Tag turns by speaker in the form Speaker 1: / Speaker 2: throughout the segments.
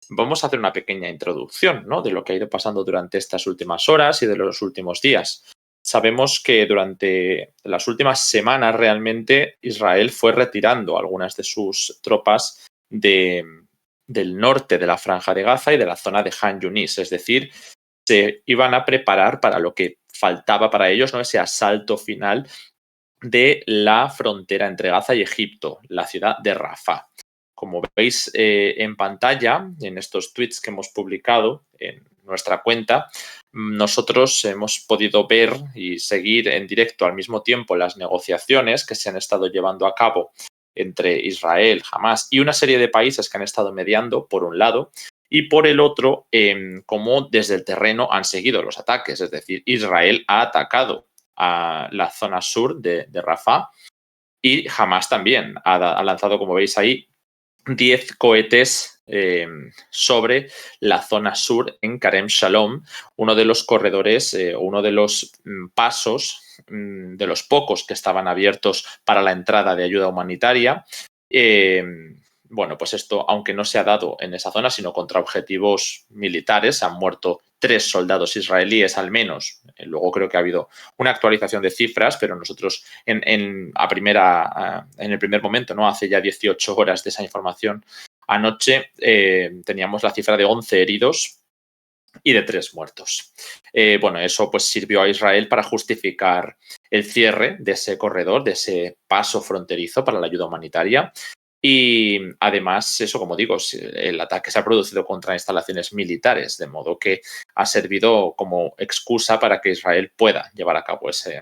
Speaker 1: vamos a hacer una pequeña introducción, ¿no?, de lo que ha ido pasando durante estas últimas horas y de los últimos días. Sabemos que durante las últimas semanas realmente Israel fue retirando algunas de sus tropas del norte de la Franja de Gaza y de la zona de Han Yunis, es decir, se iban a preparar para lo que faltaba para ellos, ¿no?, ese asalto final de la frontera entre Gaza y Egipto, la ciudad de Rafah. Como veis en pantalla, en estos tweets que hemos publicado en nuestra cuenta, nosotros hemos podido ver y seguir en directo al mismo tiempo las negociaciones que se han estado llevando a cabo entre Israel, Hamás y una serie de países que han estado mediando, por un lado, y por el otro, cómo desde el terreno han seguido los ataques. Es decir, Israel ha atacado a la zona sur de Rafah y Hamás también ha lanzado, como veis ahí, 10 cohetes sobre la zona sur en Karem Shalom, uno de los corredores, uno de los pasos, de los pocos que estaban abiertos para la entrada de ayuda humanitaria. Bueno, pues esto, aunque no se ha dado en esa zona, sino contra objetivos militares, han muerto 3 soldados israelíes al menos. Luego creo que ha habido una actualización de cifras, pero nosotros en el primer momento, ¿no?, hace ya 18 horas de esa información, anoche teníamos la cifra de 11 heridos y de 3 muertos. Bueno, eso pues sirvió a Israel para justificar el cierre de ese corredor, de ese paso fronterizo para la ayuda humanitaria. Y además, eso, como digo, el ataque se ha producido contra instalaciones militares, de modo que ha servido como excusa para que Israel pueda llevar a cabo ese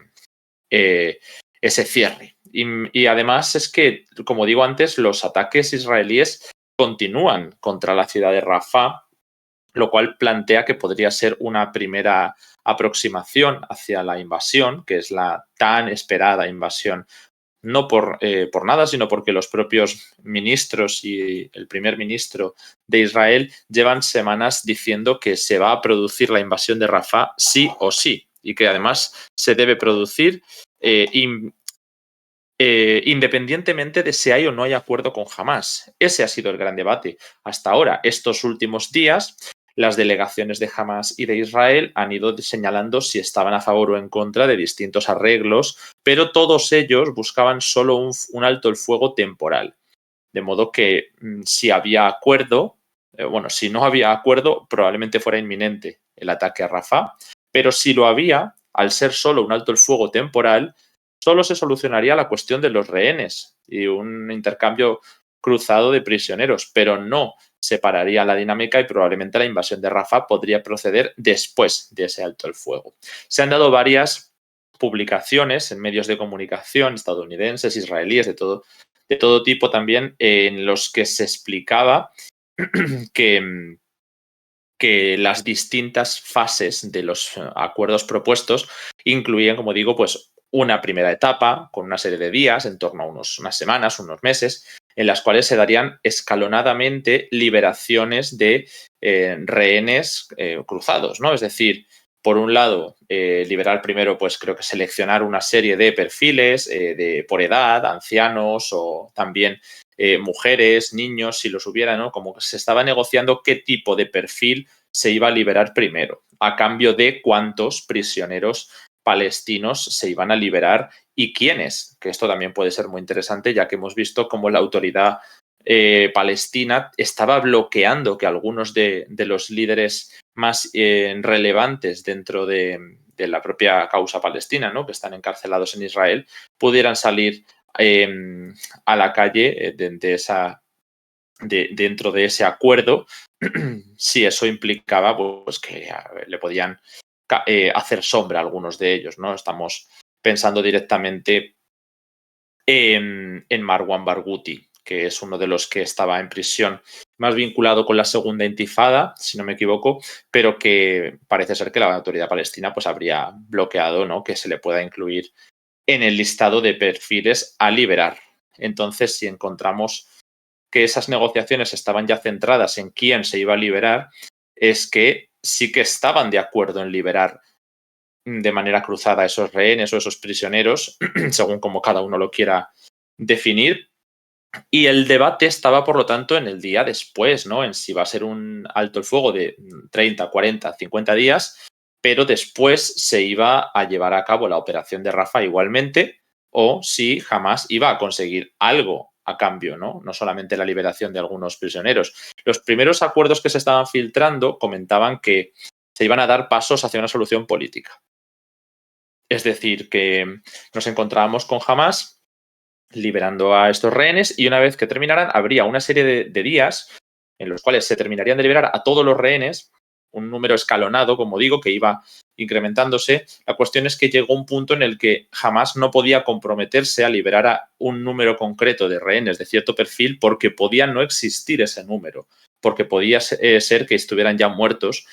Speaker 1: cierre. Y además es que, como digo antes, los ataques israelíes continúan contra la ciudad de Rafah, lo cual plantea que podría ser una primera aproximación hacia la invasión, que es la tan esperada invasión, no por nada, sino porque los propios ministros y el primer ministro de Israel llevan semanas diciendo que se va a producir la invasión de Rafah sí o sí, y que además se debe producir independientemente de si hay o no hay acuerdo con Hamás. Ese ha sido el gran debate. Hasta ahora, estos últimos días, las delegaciones de Hamás y de Israel han ido señalando si estaban a favor o en contra de distintos arreglos, pero todos ellos buscaban solo un alto el fuego temporal. De modo que si había acuerdo, si no había acuerdo, probablemente fuera inminente el ataque a Rafah, pero si lo había, al ser solo un alto el fuego temporal, solo se solucionaría la cuestión de los rehenes y un intercambio cruzado de prisioneros, pero no separaría la dinámica y probablemente la invasión de Rafah podría proceder después de ese alto el fuego. Se han dado varias publicaciones en medios de comunicación estadounidenses, israelíes, de todo tipo también, en los que se explicaba que las distintas fases de los acuerdos propuestos incluían, como digo, pues una primera etapa con una serie de días, en torno a unas semanas, unos meses, en las cuales se darían escalonadamente liberaciones de rehenes cruzados, ¿no? Es decir, por un lado, liberar primero, pues creo que seleccionar una serie de perfiles por edad, ancianos o también mujeres, niños, si los hubiera, ¿no? Como que se estaba negociando qué tipo de perfil se iba a liberar primero, a cambio de cuántos prisioneros palestinos se iban a liberar y quiénes, que esto también puede ser muy interesante, ya que hemos visto cómo la autoridad palestina estaba bloqueando que algunos de los líderes más relevantes dentro de la propia causa palestina, ¿no?, que están encarcelados en Israel, pudieran salir a la calle dentro de ese acuerdo, si eso implicaba pues que le podían hacer sombra a algunos de ellos, ¿no? Estamos pensando directamente en Marwan Barghouti, que es uno de los que estaba en prisión más vinculado con la segunda intifada, si no me equivoco, pero que parece ser que la autoridad palestina pues habría bloqueado, ¿no?, que se le pueda incluir en el listado de perfiles a liberar. Entonces, si encontramos que esas negociaciones estaban ya centradas en quién se iba a liberar, es que sí que estaban de acuerdo en liberar de manera cruzada a esos rehenes o esos prisioneros, según como cada uno lo quiera definir, Y el debate estaba, por lo tanto, en el día después, ¿no? En si va a ser un alto el fuego de 30, 40, 50 días, pero después se iba a llevar a cabo la operación de Rafah igualmente, o si Hamás iba a conseguir algo a cambio, ¿no? No solamente la liberación de algunos prisioneros. Los primeros acuerdos que se estaban filtrando comentaban que se iban a dar pasos hacia una solución política. Es decir, que nos encontrábamos con Hamás liberando a estos rehenes y una vez que terminaran habría una serie de días en los cuales se terminarían de liberar a todos los rehenes, un número escalonado, como digo, que iba incrementándose. La cuestión es que llegó un punto en el que jamás no podía comprometerse a liberar a un número concreto de rehenes de cierto perfil porque podía no existir ese número, porque podía ser que estuvieran ya muertos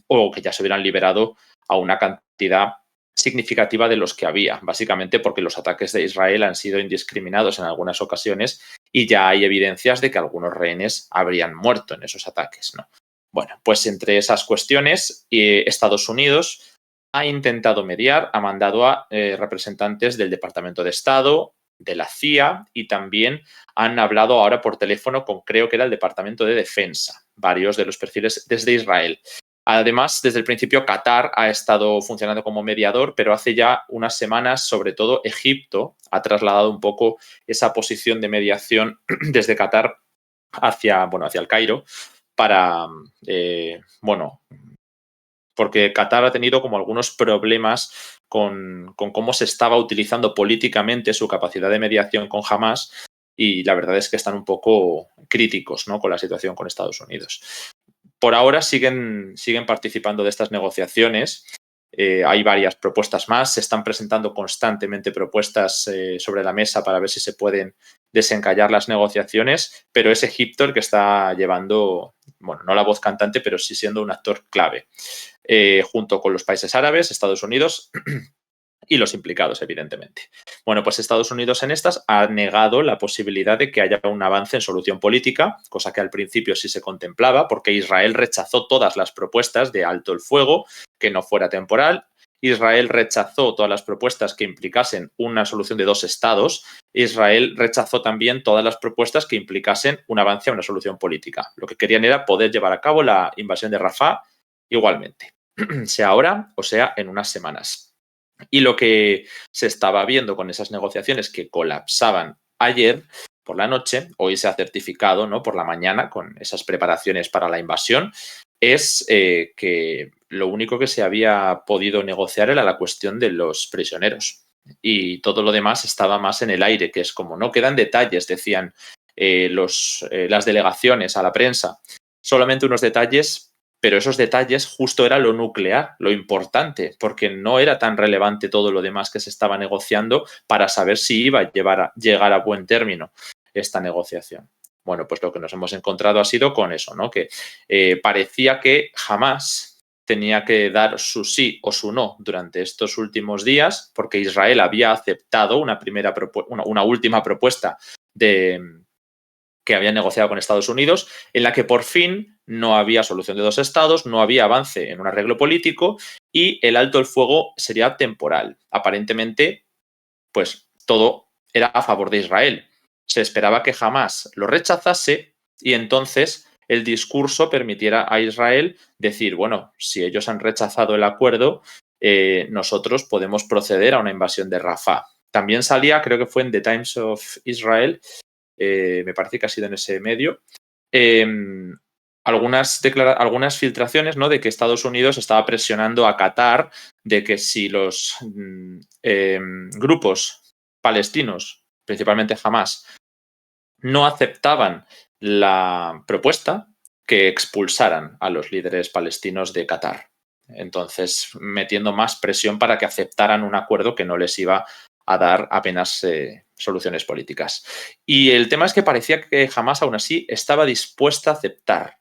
Speaker 1: o que ya se hubieran liberado a una cantidad significativa de los que había, básicamente porque los ataques de Israel han sido indiscriminados en algunas ocasiones y ya hay evidencias de que algunos rehenes habrían muerto en esos ataques, ¿no? Bueno, pues entre esas cuestiones, Estados Unidos ha intentado mediar, ha mandado a representantes del Departamento de Estado, de la CIA y también han hablado ahora por teléfono con, creo que era el Departamento de Defensa, varios de los perfiles desde Israel. Además, desde el principio, Qatar ha estado funcionando como mediador, pero hace ya unas semanas, sobre todo, Egipto ha trasladado un poco esa posición de mediación desde Qatar hacia el Cairo para, porque Qatar ha tenido como algunos problemas con cómo se estaba utilizando políticamente su capacidad de mediación con Hamás y la verdad es que están un poco críticos, ¿no?, con la situación con Estados Unidos. Por ahora siguen participando de estas negociaciones. Hay varias propuestas más. Se están presentando constantemente propuestas sobre la mesa para ver si se pueden desencallar las negociaciones, pero es Egipto el que está llevando, bueno, no la voz cantante, pero sí siendo un actor clave, junto con los países árabes, Estados Unidos y los implicados, evidentemente. Bueno, pues Estados Unidos en estas ha negado la posibilidad de que haya un avance en solución política, cosa que al principio sí se contemplaba, porque Israel rechazó todas las propuestas de alto el fuego, que no fuera temporal. Israel rechazó todas las propuestas que implicasen una solución de 2 estados. Israel rechazó también todas las propuestas que implicasen un avance a una solución política. Lo que querían era poder llevar a cabo la invasión de Rafah igualmente, sea ahora o sea en unas semanas. Y lo que se estaba viendo con esas negociaciones que colapsaban ayer por la noche, hoy se ha certificado, ¿no?, por la mañana con esas preparaciones para la invasión, es que lo único que se había podido negociar era la cuestión de los prisioneros. Y todo lo demás estaba más en el aire, que es como no quedan detalles, decían las delegaciones a la prensa. Solamente unos detalles, pero esos detalles justo era lo nuclear, lo importante, porque no era tan relevante todo lo demás que se estaba negociando para saber si iba a llegar a buen término esta negociación. Bueno, pues lo que nos hemos encontrado ha sido con eso, ¿no?, que parecía que jamás tenía que dar su sí o su no durante estos últimos días, porque Israel había aceptado una última propuesta que había negociado con Estados Unidos, en la que por fin no había solución de 2 estados, no había avance en un arreglo político y el alto el fuego sería temporal. Aparentemente, pues todo era a favor de Israel. Se esperaba que jamás lo rechazase y entonces el discurso permitiera a Israel decir, bueno, si ellos han rechazado el acuerdo, nosotros podemos proceder a una invasión de Rafah. También salía, creo que fue en The Times of Israel, me parece que ha sido en ese medio, algunas filtraciones, ¿no?, de que Estados Unidos estaba presionando a Qatar de que si los grupos palestinos, principalmente Hamás, no aceptaban la propuesta, que expulsaran a los líderes palestinos de Qatar. Entonces, metiendo más presión para que aceptaran un acuerdo que no les iba a dar apenas soluciones políticas. Y el tema es que parecía que Hamás aún así estaba dispuesta a aceptar,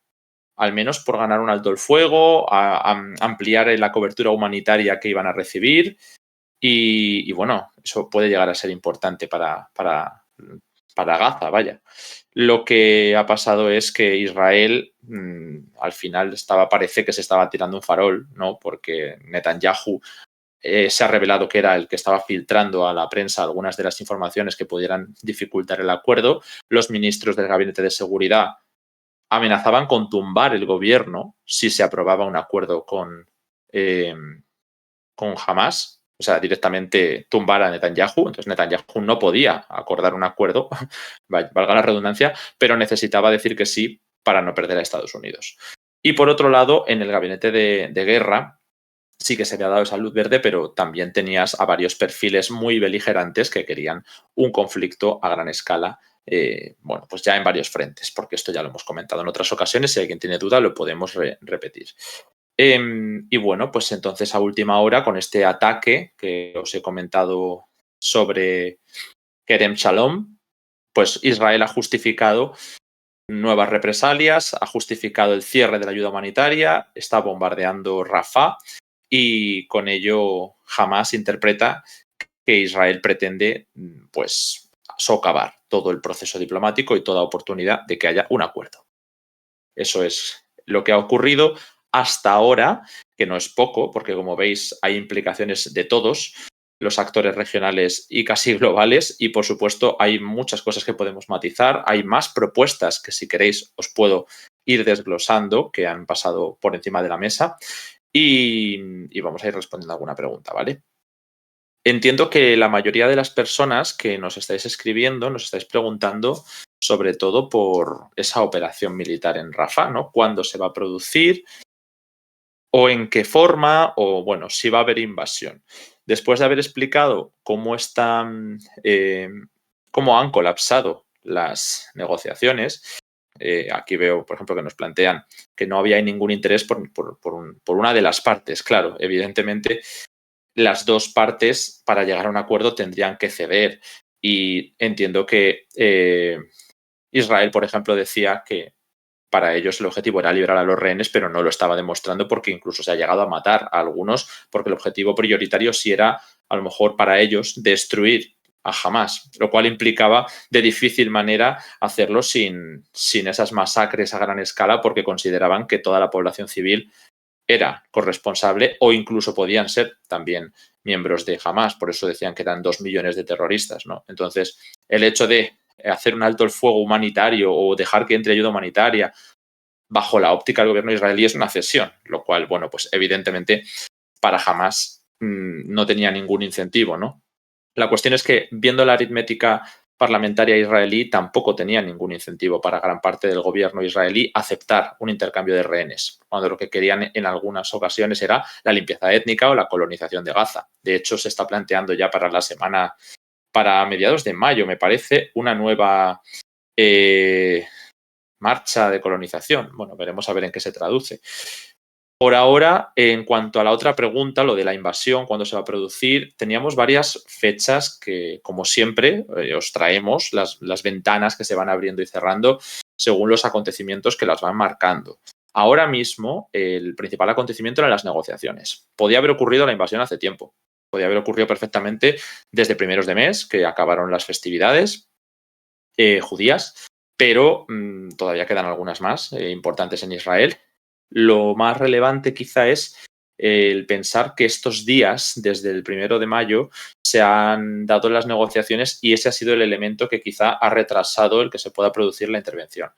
Speaker 1: al menos por ganar un alto el fuego, a ampliar la cobertura humanitaria que iban a recibir y bueno, eso puede llegar a ser importante para Gaza, vaya. Lo que ha pasado es que Israel al final parece que se estaba tirando un farol, ¿no?, porque Netanyahu se ha revelado que era el que estaba filtrando a la prensa algunas de las informaciones que pudieran dificultar el acuerdo. Los ministros del Gabinete de Seguridad amenazaban con tumbar el gobierno si se aprobaba un acuerdo con Hamás, o sea, directamente tumbar a Netanyahu. Entonces Netanyahu no podía acordar un acuerdo, valga la redundancia, pero necesitaba decir que sí para no perder a Estados Unidos. Y por otro lado, en el gabinete de guerra sí que se había dado esa luz verde, pero también tenías a varios perfiles muy beligerantes que querían un conflicto a gran escala, bueno, pues ya en varios frentes, porque esto ya lo hemos comentado en otras ocasiones. Si alguien tiene duda, lo podemos repetir. Y bueno, pues entonces a última hora, con este ataque que os he comentado sobre Kerem Shalom, pues Israel ha justificado nuevas represalias, ha justificado el cierre de la ayuda humanitaria, está bombardeando Rafah y con ello Hamás interpreta que Israel pretende, pues, socavar todo el proceso diplomático y toda oportunidad de que haya un acuerdo. Eso es lo que ha ocurrido hasta ahora, que no es poco, porque como veis hay implicaciones de todos los actores regionales y casi globales, y por supuesto hay muchas cosas que podemos matizar, hay más propuestas que si queréis os puedo ir desglosando, que han pasado por encima de la mesa, y vamos a ir respondiendo a alguna pregunta, ¿vale? Entiendo que la mayoría de las personas que nos estáis escribiendo nos estáis preguntando sobre todo por esa operación militar en Rafah, ¿no? ¿Cuándo se va a producir? ¿O en qué forma? O, bueno, si va a haber invasión. Después de haber explicado cómo cómo han colapsado las negociaciones, aquí veo, por ejemplo, que nos plantean que no había ningún interés por una de las partes. Claro, evidentemente, las dos partes para llegar a un acuerdo tendrían que ceder. Y entiendo que Israel, por ejemplo, decía que para ellos el objetivo era liberar a los rehenes, pero no lo estaba demostrando porque incluso se ha llegado a matar a algunos, porque el objetivo prioritario sí era, a lo mejor para ellos, destruir a Hamás, lo cual implicaba de difícil manera hacerlo sin esas masacres a gran escala, porque consideraban que toda la población civil era corresponsable o incluso podían ser también miembros de Hamás. Por eso decían que eran 2 millones de terroristas, ¿no? Entonces, el hecho de hacer un alto el fuego humanitario o dejar que entre ayuda humanitaria bajo la óptica del gobierno israelí es una cesión, lo cual, bueno, pues evidentemente para Hamás no tenía ningún incentivo, ¿no? La cuestión es que, viendo la aritmética parlamentaria israelí, tampoco tenía ningún incentivo para gran parte del gobierno israelí aceptar un intercambio de rehenes, cuando lo que querían en algunas ocasiones era la limpieza étnica o la colonización de Gaza. De hecho, se está planteando ya para mediados de mayo, me parece, una nueva marcha de colonización. Bueno, veremos a ver en qué se traduce. Por ahora, en cuanto a la otra pregunta, lo de la invasión, cuándo se va a producir, teníamos varias fechas que, como siempre, os traemos las ventanas que se van abriendo y cerrando según los acontecimientos que las van marcando. Ahora mismo, el principal acontecimiento eran las negociaciones. Podía haber ocurrido la invasión hace tiempo. Podía haber ocurrido perfectamente desde primeros de mes, que acabaron las festividades judías, pero todavía quedan algunas más importantes en Israel. Lo más relevante quizá es el pensar que estos días, desde el 1 de mayo, se han dado las negociaciones y ese ha sido el elemento que quizá ha retrasado el que se pueda producir la intervención.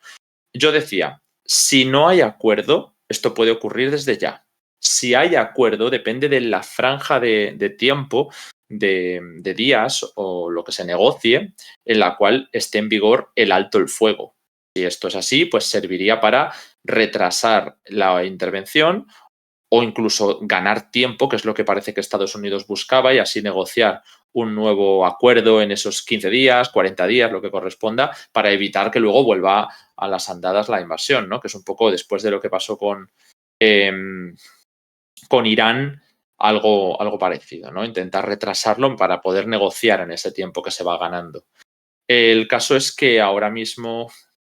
Speaker 1: Yo decía, si no hay acuerdo, esto puede ocurrir desde ya. Si hay acuerdo, depende de la franja de tiempo, de días o lo que se negocie, en la cual esté en vigor el alto el fuego. Si esto es así, pues serviría para retrasar la intervención o incluso ganar tiempo, que es lo que parece que Estados Unidos buscaba, y así negociar un nuevo acuerdo en esos 15 días, 40 días, lo que corresponda, para evitar que luego vuelva a las andadas la invasión, ¿no? Que es un poco después de lo que pasó con Irán, algo parecido, ¿no? Intentar retrasarlo para poder negociar en ese tiempo que se va ganando. El caso es que ahora mismo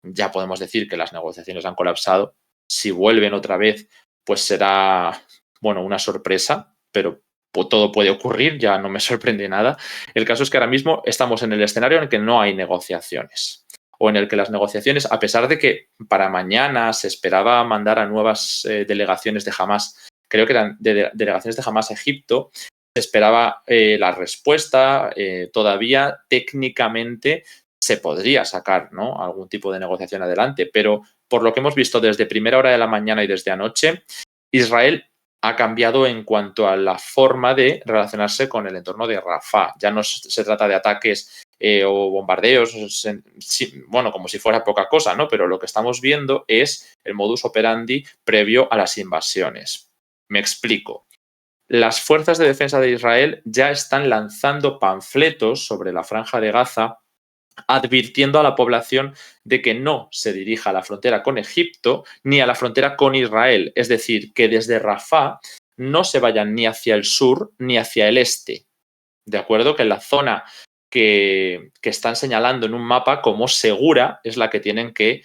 Speaker 1: ya podemos decir que las negociaciones han colapsado. Si vuelven otra vez, pues será, bueno, una sorpresa, pero todo puede ocurrir, ya no me sorprende nada. El caso es que ahora mismo estamos en el escenario en el que no hay negociaciones, o en el que las negociaciones, a pesar de que para mañana se esperaba mandar a nuevas delegaciones de Hamás, creo que eran delegaciones de Hamás a Egipto, se esperaba la respuesta, todavía técnicamente se podría sacar, ¿no?, algún tipo de negociación adelante, pero por lo que hemos visto desde primera hora de la mañana y desde anoche, Israel ha cambiado en cuanto a la forma de relacionarse con el entorno de Rafah. Ya no se trata de ataques o bombardeos, bueno, como si fuera poca cosa, ¿no? Pero lo que estamos viendo es el modus operandi previo a las invasiones. Me explico. Las fuerzas de defensa de Israel ya están lanzando panfletos sobre la Franja de Gaza, advirtiendo a la población de que no se dirija a la frontera con Egipto ni a la frontera con Israel. Es decir, que desde Rafah no se vayan ni hacia el sur ni hacia el este. ¿De acuerdo? Que la zona que están señalando en un mapa como segura es la que tienen que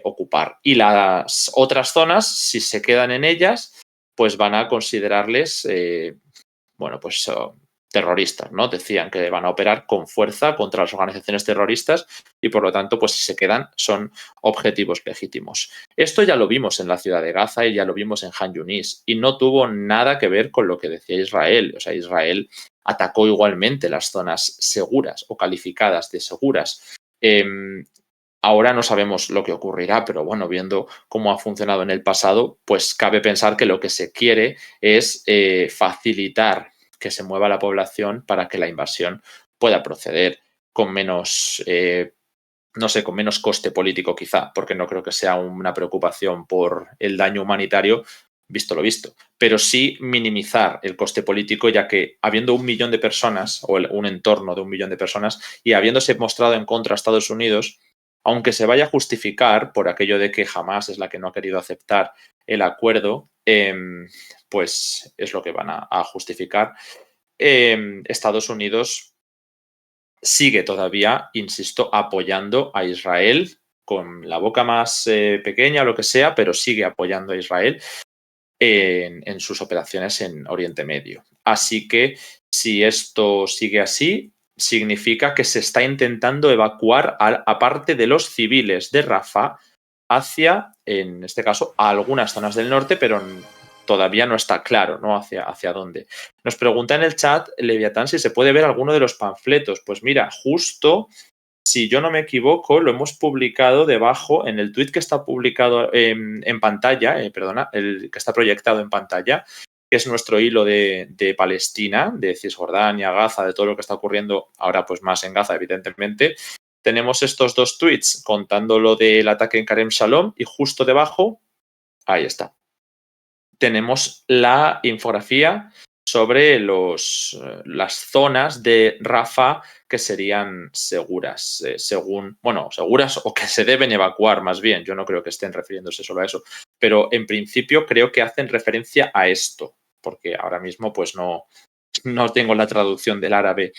Speaker 1: ocupar. Y las otras zonas, si se quedan en ellas, pues van a considerarles, bueno, pues terroristas, ¿no? Decían que van a operar con fuerza contra las organizaciones terroristas y, por lo tanto, pues si se quedan, son objetivos legítimos. Esto ya lo vimos en la ciudad de Gaza y ya lo vimos en Han Yunis y no tuvo nada que ver con lo que decía Israel. O sea, Israel atacó igualmente las zonas seguras o calificadas de seguras. Ahora no sabemos lo que ocurrirá, pero bueno, viendo cómo ha funcionado en el pasado, pues cabe pensar que lo que se quiere es facilitar que se mueva la población para que la invasión pueda proceder con menos, no sé, con menos coste político quizá, porque no creo que sea una preocupación por el daño humanitario, visto lo visto, pero sí minimizar el coste político, ya que habiendo 1 millón de personas o un entorno de 1 millón de personas y habiéndose mostrado en contra a Estados Unidos, aunque se vaya a justificar por aquello de que Hamás es la que no ha querido aceptar el acuerdo, pues es lo que van a justificar. Estados Unidos sigue todavía, insisto, apoyando a Israel con la boca más pequeña o lo que sea, pero sigue apoyando a Israel en sus operaciones en Oriente Medio. Así que si esto sigue así, significa que se está intentando evacuar a parte de los civiles de Rafah hacia, en este caso, a algunas zonas del norte, pero todavía no está claro, ¿no?, hacia dónde. Nos pregunta en el chat Leviatán si se puede ver alguno de los panfletos. Pues mira, justo, si yo no me equivoco, lo hemos publicado debajo en el tweet que está publicado en pantalla, el que está proyectado en pantalla, que es nuestro hilo de Palestina, de Cisjordania, Gaza, de todo lo que está ocurriendo ahora, pues más en Gaza, evidentemente. Tenemos estos 2 tweets contando lo del ataque en Karem Shalom y justo debajo, ahí está, tenemos la infografía sobre las zonas de Rafah que serían seguras, seguras o que se deben evacuar más bien. Yo no creo que estén refiriéndose solo a eso, pero en principio creo que hacen referencia a esto, porque ahora mismo pues no tengo la traducción del árabe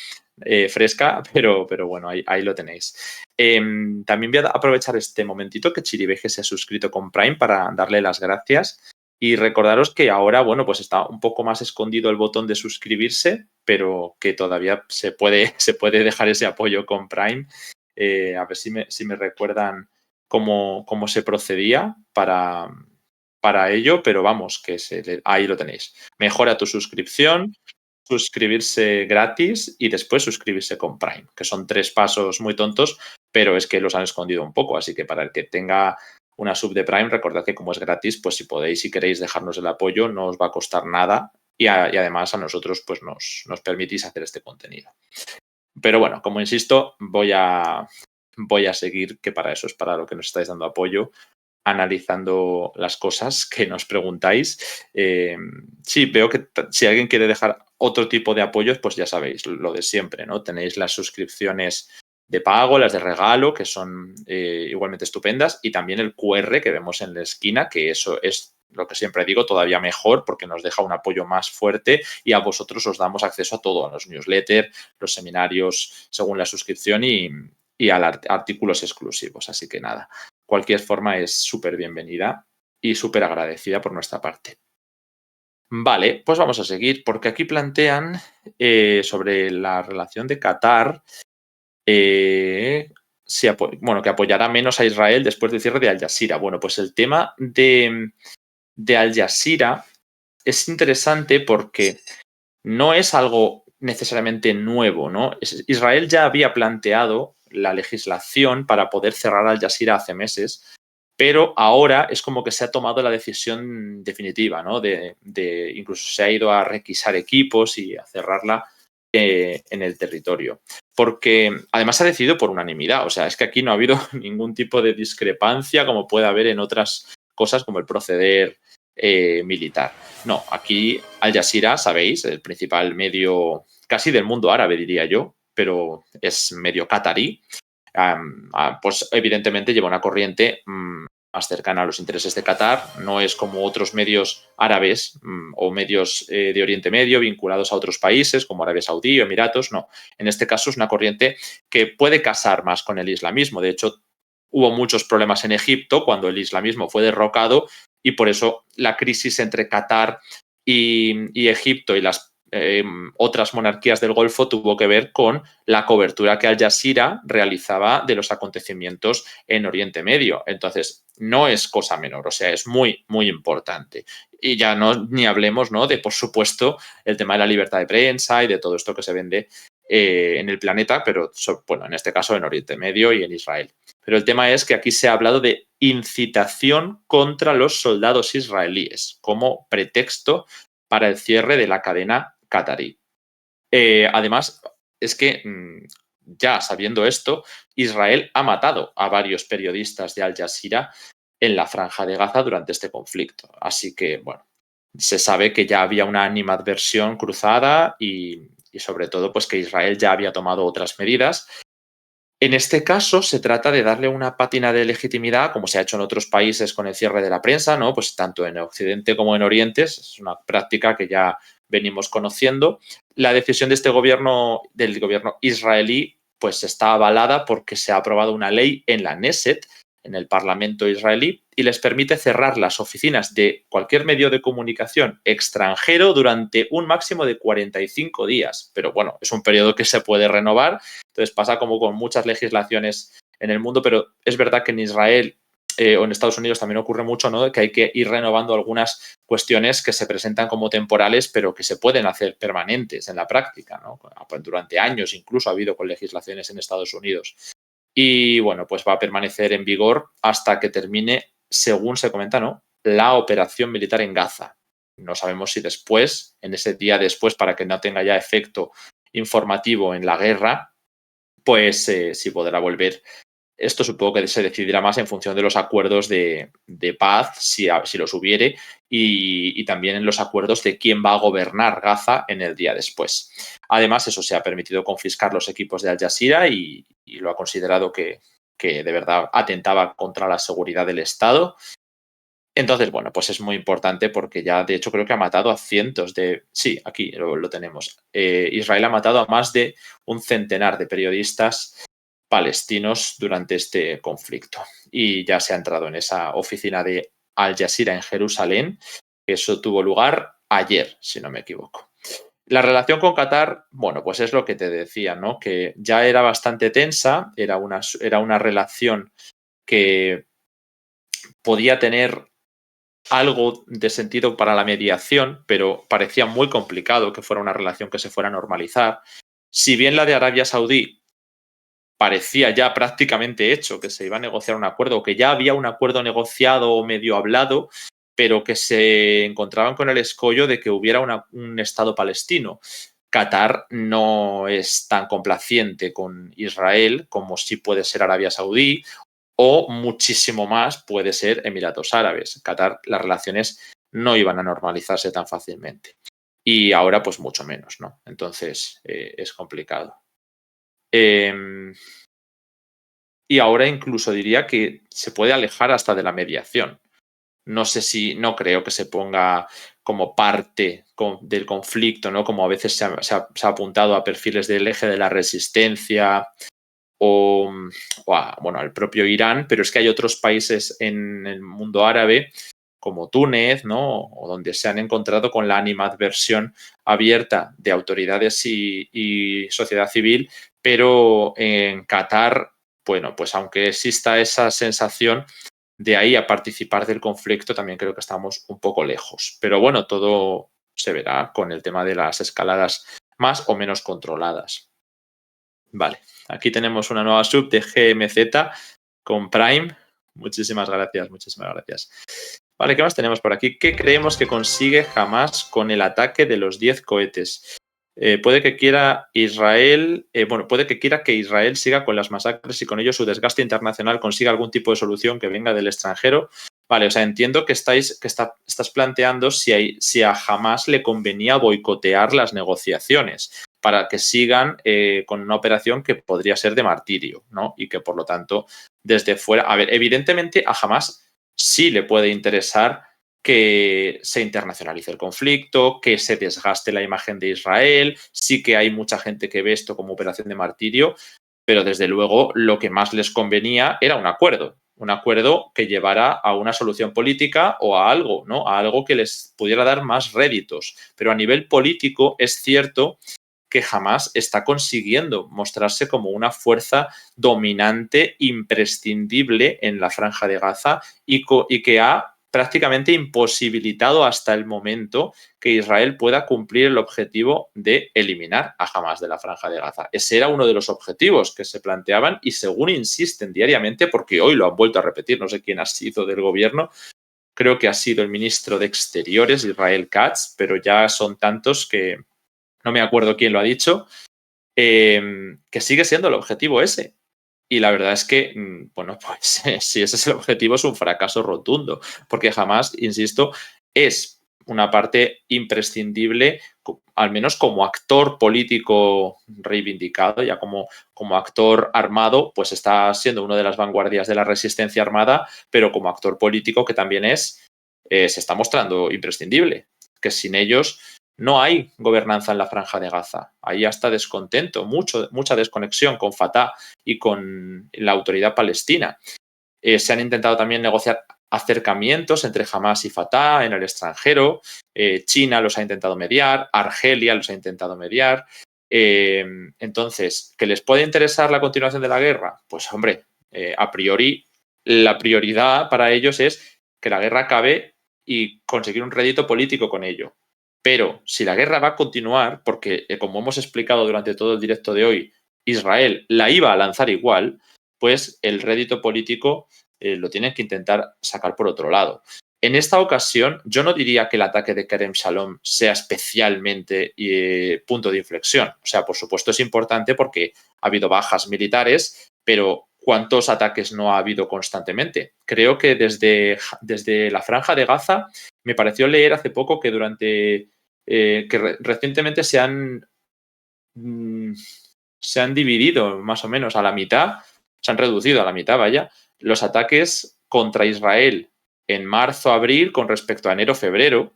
Speaker 1: fresca, pero bueno, ahí lo tenéis. También voy a aprovechar este momentito que Chiriveje se ha suscrito con Prime para darle las gracias. Y recordaros que ahora, bueno, pues está un poco más escondido el botón de suscribirse, pero que todavía se puede dejar ese apoyo con Prime. A ver si me recuerdan cómo se procedía para ello, pero vamos, que ahí lo tenéis. Mejora tu suscripción, suscribirse gratis y después suscribirse con Prime, que son 3 pasos muy tontos, pero es que los han escondido un poco. Así que para el que tenga una sub de Prime, recordad que como es gratis, pues si podéis, si queréis dejarnos el apoyo, no os va a costar nada y además a nosotros pues nos permitís hacer este contenido. Pero bueno, como insisto, voy a seguir, que para eso es para lo que nos estáis dando apoyo, analizando las cosas que nos preguntáis. Sí, veo que si alguien quiere dejar otro tipo de apoyos, pues ya sabéis, lo de siempre, ¿no? Tenéis las suscripciones de pago, las de regalo, que son igualmente estupendas, y también el QR que vemos en la esquina, que eso es lo que siempre digo, todavía mejor porque nos deja un apoyo más fuerte y a vosotros os damos acceso a todo, a los newsletters, los seminarios según la suscripción y a artículos exclusivos. Así que nada, cualquier forma es súper bienvenida y súper agradecida por nuestra parte. Vale, pues vamos a seguir porque aquí plantean sobre la relación de Qatar, que apoyará menos a Israel después del cierre de Al Jazeera. Bueno, pues el tema de Al Jazeera es interesante porque no es algo necesariamente nuevo, ¿no? Israel ya había planteado la legislación para poder cerrar Al Jazeera hace meses, pero ahora es como que se ha tomado la decisión definitiva, ¿no? Incluso se ha ido a requisar equipos y a cerrarla en el territorio. Porque además se ha decidido por unanimidad. O sea, es que aquí no ha habido ningún tipo de discrepancia como puede haber en otras cosas como el proceder militar. No, aquí Al Jazeera, sabéis, el principal medio casi del mundo árabe, diría yo, pero es medio catarí, pues evidentemente lleva una corriente más cercana a los intereses de Qatar. No es como otros medios árabes o medios de Oriente Medio vinculados a otros países como Arabia Saudí o Emiratos. No, en este caso es una corriente que puede casar más con el islamismo. De hecho, hubo muchos problemas en Egipto cuando el islamismo fue derrocado y por eso la crisis entre Qatar y Egipto y las otras monarquías del Golfo tuvo que ver con la cobertura que Al Jazeera realizaba de los acontecimientos en Oriente Medio. Entonces, no es cosa menor, o sea, es muy, muy importante. Y ya ni hablemos, ¿no?, de, por supuesto, el tema de la libertad de prensa y de todo esto que se vende en el planeta, pero bueno, en este caso en Oriente Medio y en Israel. Pero el tema es que aquí se ha hablado de incitación contra los soldados israelíes como pretexto para el cierre de la cadena catarí. Además, es que ya sabiendo esto, Israel ha matado a varios periodistas de Al Jazeera en la Franja de Gaza durante este conflicto. Así que, bueno, se sabe que ya había una animadversión cruzada y sobre todo, pues que Israel ya había tomado otras medidas. En este caso, se trata de darle una pátina de legitimidad, como se ha hecho en otros países con el cierre de la prensa, ¿no? Pues tanto en Occidente como en Oriente, es una práctica que ya venimos conociendo. La decisión de este gobierno, del gobierno israelí, pues está avalada porque se ha aprobado una ley en la Knesset, en el Parlamento israelí, y les permite cerrar las oficinas de cualquier medio de comunicación extranjero durante un máximo de 45 días. Pero bueno, es un periodo que se puede renovar. Entonces pasa como con muchas legislaciones en el mundo, pero es verdad que en Israel o en Estados Unidos también ocurre mucho, ¿no?, que hay que ir renovando algunas cuestiones que se presentan como temporales, pero que se pueden hacer permanentes en la práctica, ¿no? Durante años incluso ha habido con legislaciones en Estados Unidos. Y bueno, pues va a permanecer en vigor hasta que termine, según se comenta, ¿no?, la operación militar en Gaza. No sabemos si después, en ese día después, para que no tenga ya efecto informativo en la guerra, pues si podrá volver. Esto supongo que se decidirá más en función de los acuerdos de paz, si los hubiere, y también en los acuerdos de quién va a gobernar Gaza en el día después. Además, eso se ha permitido confiscar los equipos de Al Jazeera y lo ha considerado que de verdad atentaba contra la seguridad del Estado. Entonces, bueno, pues es muy importante porque ya, de hecho, creo que ha matado a cientos de... Sí, aquí lo tenemos. Israel ha matado a más de un centenar de periodistas palestinos durante este conflicto. Y ya se ha entrado en esa oficina de Al Jazeera en Jerusalén, que eso tuvo lugar ayer, si no me equivoco. La relación con Qatar, bueno, pues es lo que te decía, ¿no? Que ya era bastante tensa, era una relación que podía tener algo de sentido para la mediación, pero parecía muy complicado que fuera una relación que se fuera a normalizar. Si bien la de Arabia Saudí parecía ya prácticamente hecho, que se iba a negociar un acuerdo, que ya había un acuerdo negociado o medio hablado, pero que se encontraban con el escollo de que hubiera un Estado palestino. Qatar no es tan complaciente con Israel como sí puede ser Arabia Saudí o muchísimo más puede ser Emiratos Árabes. Qatar, las relaciones no iban a normalizarse tan fácilmente. Y ahora, pues mucho menos, ¿no? Entonces, es complicado. Y ahora incluso diría que se puede alejar hasta de la mediación. No creo que se ponga como parte del conflicto, ¿no? Como a veces se ha apuntado a perfiles del eje de la resistencia o bueno, al propio Irán, pero es que hay otros países en el mundo árabe como Túnez, ¿no?, o donde se han encontrado con la animadversión abierta de autoridades y sociedad civil, pero en Qatar, bueno, pues aunque exista esa sensación, de ahí a participar del conflicto también creo que estamos un poco lejos. Pero bueno, todo se verá con el tema de las escaladas más o menos controladas. Vale, aquí tenemos una nueva sub de GMZ con Prime. Muchísimas gracias, muchísimas gracias. Vale, ¿qué más tenemos por aquí? ¿Qué creemos que consigue Hamás con el ataque de los 10 cohetes? Puede que quiera puede que quiera que Israel siga con las masacres y con ello su desgaste internacional consiga algún tipo de solución que venga del extranjero. Vale, o sea, entiendo que estás planteando si a Hamás le convenía boicotear las negociaciones para que sigan con una operación que podría ser de martirio, ¿no? Y que, por lo tanto, desde fuera... A ver, evidentemente a Hamás sí le puede interesar que se internacionalice el conflicto, que se desgaste la imagen de Israel, sí que hay mucha gente que ve esto como operación de martirio, pero desde luego lo que más les convenía era un acuerdo que llevara a una solución política o a algo, ¿no? A algo que les pudiera dar más réditos. Pero a nivel político es cierto que Hamás está consiguiendo mostrarse como una fuerza dominante, imprescindible en la Franja de Gaza y que ha prácticamente imposibilitado hasta el momento que Israel pueda cumplir el objetivo de eliminar a Hamás de la Franja de Gaza. Ese era uno de los objetivos que se planteaban y según insisten diariamente, porque hoy lo han vuelto a repetir, no sé quién ha sido del gobierno, creo que ha sido el ministro de Exteriores, Israel Katz, pero ya son tantos que no me acuerdo quién lo ha dicho, que sigue siendo el objetivo ese. Y la verdad es que, bueno, pues si ese es el objetivo es un fracaso rotundo, porque Hamás, insisto, es una parte imprescindible, al menos como actor político reivindicado, ya como actor armado, pues está siendo una de las vanguardias de la resistencia armada, pero como actor político que también se está mostrando imprescindible, que sin ellos no hay gobernanza en la Franja de Gaza. Ahí hasta descontento, mucha desconexión con Fatah y con la autoridad palestina. Se han intentado también negociar acercamientos entre Hamás y Fatah en el extranjero. China los ha intentado mediar, Argelia los ha intentado mediar. Entonces, ¿que les puede interesar la continuación de la guerra? Pues hombre, a priori la prioridad para ellos es que la guerra acabe y conseguir un rédito político con ello. Pero si la guerra va a continuar, porque como hemos explicado durante todo el directo de hoy, Israel la iba a lanzar igual, pues el rédito político lo tienen que intentar sacar por otro lado. En esta ocasión, yo no diría que el ataque de Kerem Shalom sea especialmente punto de inflexión. O sea, por supuesto es importante porque ha habido bajas militares, pero ¿cuántos ataques no ha habido constantemente? Creo que desde la Franja de Gaza me pareció leer hace poco que recientemente se han dividido más o menos a la mitad, se han reducido a la mitad, vaya, los ataques contra Israel en marzo-abril con respecto a enero-febrero,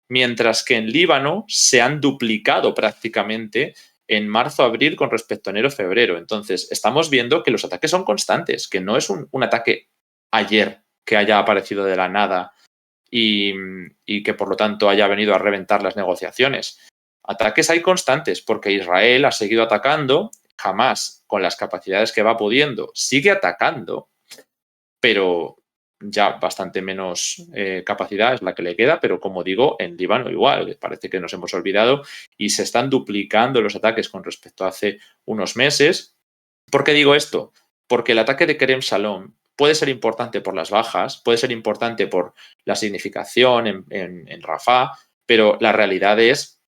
Speaker 1: mientras que en Líbano se han duplicado prácticamente en marzo-abril con respecto a enero-febrero. Entonces, estamos viendo que los ataques son constantes, que no es un ataque ayer que haya aparecido de la nada y que por lo tanto haya venido a reventar las negociaciones. Ataques hay constantes porque Israel ha seguido atacando, Hamás con las capacidades que va pudiendo sigue atacando, pero ya bastante menos capacidad es la que le queda, pero como digo, en Líbano igual, parece que nos hemos olvidado y se están duplicando los ataques con respecto a hace unos meses. ¿Por qué digo esto? Porque el ataque de Kerem Shalom puede ser importante por las bajas, puede ser importante por la significación en Rafah, pero la realidad es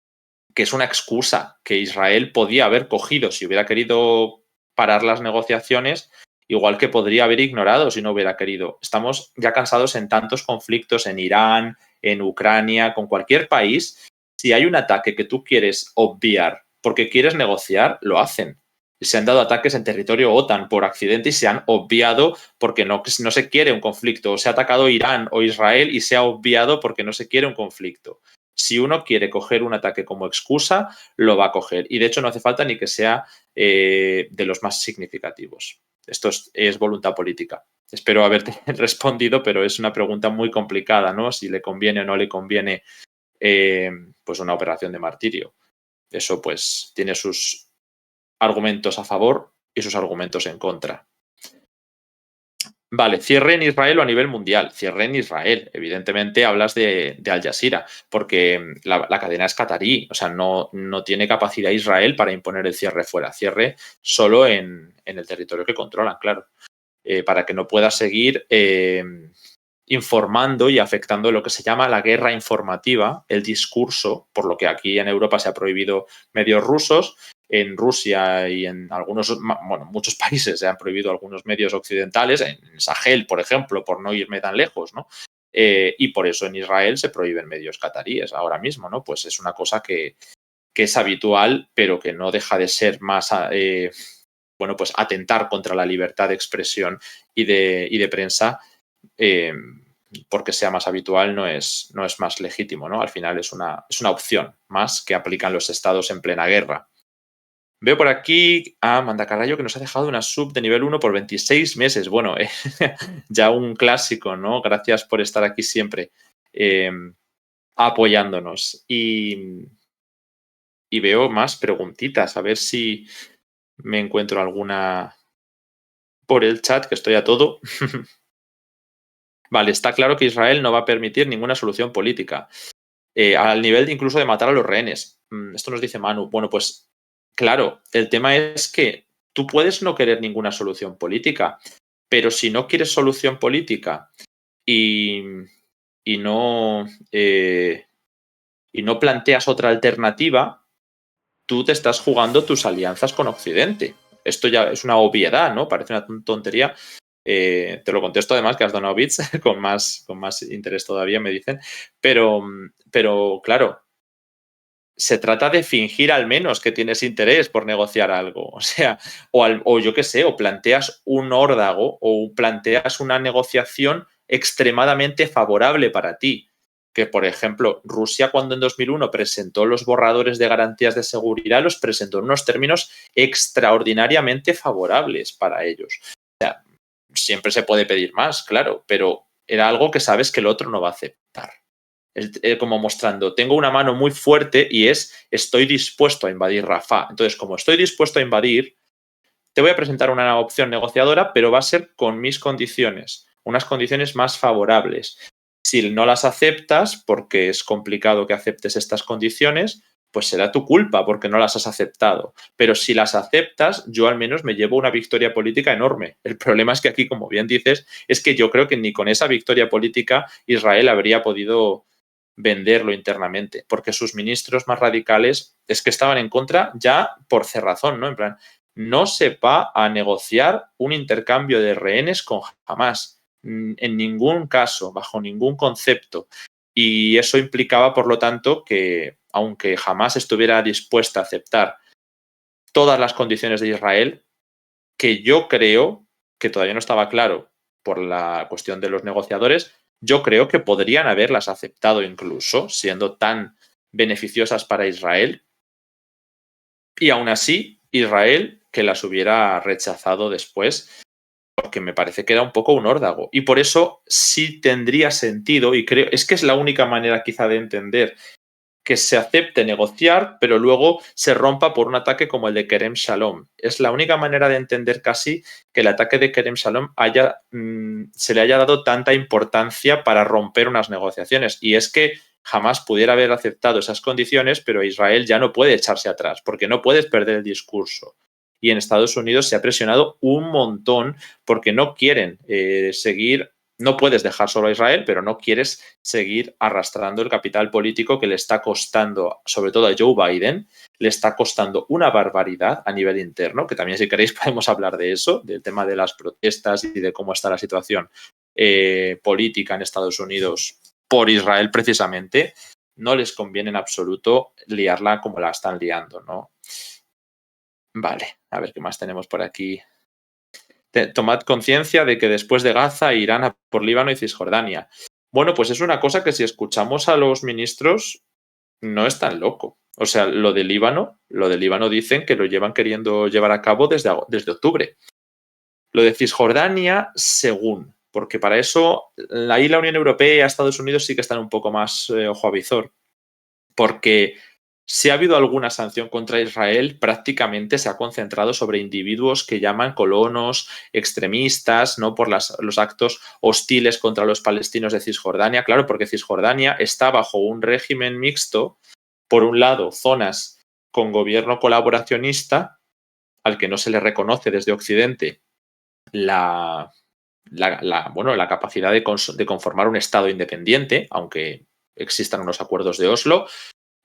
Speaker 1: que es una excusa que Israel podía haber cogido si hubiera querido parar las negociaciones, igual que podría haber ignorado si no hubiera querido. Estamos ya cansados en tantos conflictos en Irán, en Ucrania, con cualquier país. Si hay un ataque que tú quieres obviar porque quieres negociar, lo hacen. Se han dado ataques en territorio OTAN por accidente y se han obviado porque no se quiere un conflicto. O se ha atacado Irán o Israel y se ha obviado porque no se quiere un conflicto. Si uno quiere coger un ataque como excusa, lo va a coger. Y de hecho no hace falta ni que sea de los más significativos. Esto es voluntad política. Espero haberte respondido, pero es una pregunta muy complicada, ¿no? Si le conviene o no le conviene pues una operación de martirio. Eso pues tiene sus argumentos a favor y sus argumentos en contra. Vale, cierre en Israel o a nivel mundial. Cierre en Israel. Evidentemente hablas de Al Jazeera, porque la cadena es catarí. O sea, no tiene capacidad Israel para imponer el cierre fuera. Cierre solo en el territorio que controlan, claro. Para que no pueda seguir informando y afectando lo que se llama la guerra informativa, el discurso, por lo que aquí en Europa se ha prohibido medios rusos. En Rusia y en muchos países se han prohibido algunos medios occidentales, en Sahel, por ejemplo, por no irme tan lejos, ¿no? Y por eso en Israel se prohíben medios cataríes ahora mismo, ¿no? Pues es una cosa que es habitual, pero que no deja de ser más, pues atentar contra la libertad de expresión y de prensa, porque sea más habitual no es más legítimo, ¿no? Al final es una opción más que aplican los estados en plena guerra. Veo por aquí a Mandacarayo que nos ha dejado una sub de nivel 1 por 26 meses. Bueno, ya un clásico, ¿no? Gracias por estar aquí siempre apoyándonos. Y veo más preguntitas, a ver si me encuentro alguna por el chat, que estoy a todo. Vale, está claro que Israel no va a permitir ninguna solución política, al nivel de incluso de matar a los rehenes. Esto nos dice Manu. Bueno, pues claro, el tema es que tú puedes no querer ninguna solución política, pero si no quieres solución política y no planteas otra alternativa, tú te estás jugando tus alianzas con Occidente. Esto ya es una obviedad, ¿no? Parece una tontería. Te lo contesto además que has donado bits con más interés todavía, me dicen. Pero claro, se trata de fingir al menos que tienes interés por negociar algo. O sea, o yo qué sé, o planteas un órdago o planteas una negociación extremadamente favorable para ti. Que, por ejemplo, Rusia cuando en 2001 presentó los borradores de garantías de seguridad, los presentó en unos términos extraordinariamente favorables para ellos. O sea, siempre se puede pedir más, claro, pero era algo que sabes que el otro no va a aceptar. Como mostrando, tengo una mano muy fuerte y estoy dispuesto a invadir Rafah. Entonces, como estoy dispuesto a invadir, te voy a presentar una opción negociadora, pero va a ser con mis condiciones, unas condiciones más favorables. Si no las aceptas, porque es complicado que aceptes estas condiciones, pues será tu culpa porque no las has aceptado. Pero si las aceptas, yo al menos me llevo una victoria política enorme. El problema es que aquí, como bien dices, es que yo creo que ni con esa victoria política Israel habría podido venderlo internamente, porque sus ministros más radicales es que estaban en contra ya por cerrazón, ¿no? En plan, no se va a negociar un intercambio de rehenes con Hamás, en ningún caso, bajo ningún concepto. Y eso implicaba, por lo tanto, que aunque Hamás estuviera dispuesta a aceptar todas las condiciones de Israel, que yo creo que todavía no estaba claro por la cuestión de los negociadores, yo creo que podrían haberlas aceptado incluso, siendo tan beneficiosas para Israel. Y aún así, Israel que las hubiera rechazado después, porque me parece que era un poco un órdago. Y por eso sí tendría sentido, y creo, es que es la única manera quizá de entender que se acepte negociar, pero luego se rompa por un ataque como el de Kerem Shalom. Es la única manera de entender casi que el ataque de Kerem Shalom se le haya dado tanta importancia para romper unas negociaciones. Y es que jamás pudiera haber aceptado esas condiciones, pero Israel ya no puede echarse atrás, porque no puedes perder el discurso. Y en Estados Unidos se ha presionado un montón porque no quieren seguir. No puedes dejar solo a Israel, pero no quieres seguir arrastrando el capital político que le está costando, sobre todo a Joe Biden, le está costando una barbaridad a nivel interno, que también si queréis podemos hablar de eso, del tema de las protestas y de cómo está la situación política en Estados Unidos por Israel precisamente. No les conviene en absoluto liarla como la están liando, ¿no? Vale, a ver qué más tenemos por aquí. Tomad conciencia de que después de Gaza irán a por Líbano y Cisjordania. Bueno, pues es una cosa que si escuchamos a los ministros no es tan loco. O sea, lo de Líbano dicen que lo llevan queriendo llevar a cabo desde octubre. Lo de Cisjordania, según, porque para eso ahí la Unión Europea y Estados Unidos sí que están un poco más ojo a visor, porque Si ha habido alguna sanción contra Israel, prácticamente se ha concentrado sobre individuos que llaman colonos, extremistas, ¿no? Por los actos hostiles contra los palestinos de Cisjordania. Claro, porque Cisjordania está bajo un régimen mixto. Por un lado, zonas con gobierno colaboracionista, al que no se le reconoce desde Occidente la capacidad de conformar un Estado independiente, aunque existan unos acuerdos de Oslo.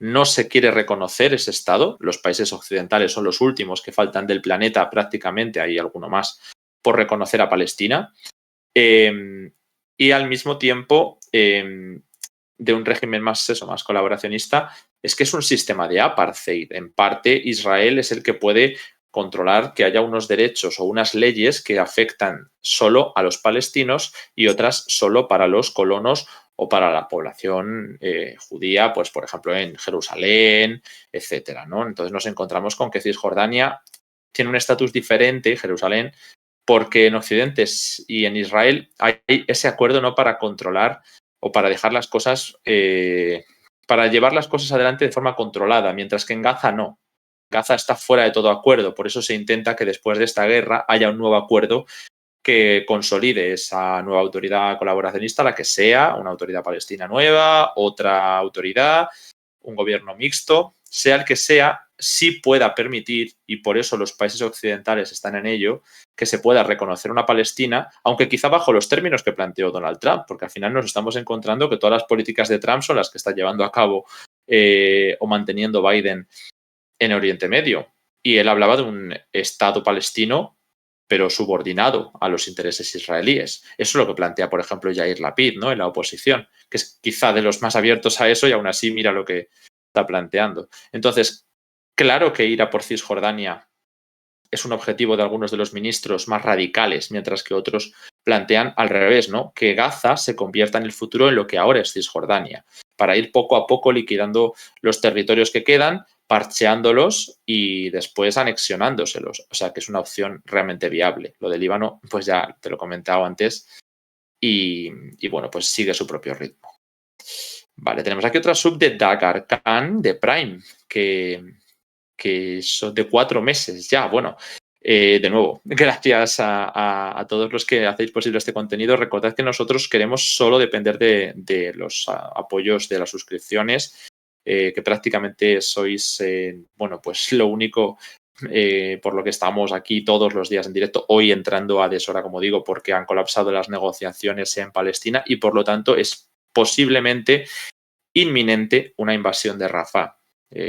Speaker 1: No se quiere reconocer ese Estado. Los países occidentales son los últimos que faltan del planeta prácticamente, hay alguno más, por reconocer a Palestina. Y al mismo tiempo, de un régimen más colaboracionista, es que es un sistema de apartheid. En parte, Israel es el que puede controlar que haya unos derechos o unas leyes que afectan solo a los palestinos y otras solo para los colonos o para la población judía, pues por ejemplo en Jerusalén, etcétera, ¿no? Entonces nos encontramos con que Cisjordania tiene un estatus diferente, Jerusalén, porque en Occidente y en Israel hay ese acuerdo no para controlar o para dejar las cosas, para llevar las cosas adelante de forma controlada, mientras que en Gaza no. Gaza está fuera de todo acuerdo, por eso se intenta que después de esta guerra haya un nuevo acuerdo que consolide esa nueva autoridad colaboracionista, la que sea, una autoridad palestina nueva, otra autoridad, un gobierno mixto, sea el que sea, sí pueda permitir, y por eso los países occidentales están en ello, que se pueda reconocer una Palestina, aunque quizá bajo los términos que planteó Donald Trump, porque al final nos estamos encontrando que todas las políticas de Trump son las que está llevando a cabo o manteniendo Biden en Oriente Medio. Y él hablaba de un Estado palestino, pero subordinado a los intereses israelíes. Eso es lo que plantea, por ejemplo, Yair Lapid, ¿no? En la oposición, que es quizá de los más abiertos a eso y aún así mira lo que está planteando. Entonces, claro que ir a por Cisjordania es un objetivo de algunos de los ministros más radicales, mientras que otros plantean al revés, ¿no? Que Gaza se convierta en el futuro en lo que ahora es Cisjordania, para ir poco a poco liquidando los territorios que quedan, parcheándolos y después anexionándoselos. O sea que es una opción realmente viable. Lo de Líbano, pues ya te lo he comentado antes y bueno, pues sigue su propio ritmo. Vale, tenemos aquí otra sub de Dakar Khan de Prime, que son de 4 meses ya. Bueno, de nuevo, gracias a todos los que hacéis posible este contenido. Recordad que nosotros queremos solo depender de los apoyos de las suscripciones, que prácticamente sois, bueno, pues lo único por lo que estamos aquí todos los días en directo, hoy entrando a deshora, como digo, porque han colapsado las negociaciones en Palestina y por lo tanto es posiblemente inminente una invasión de Rafah.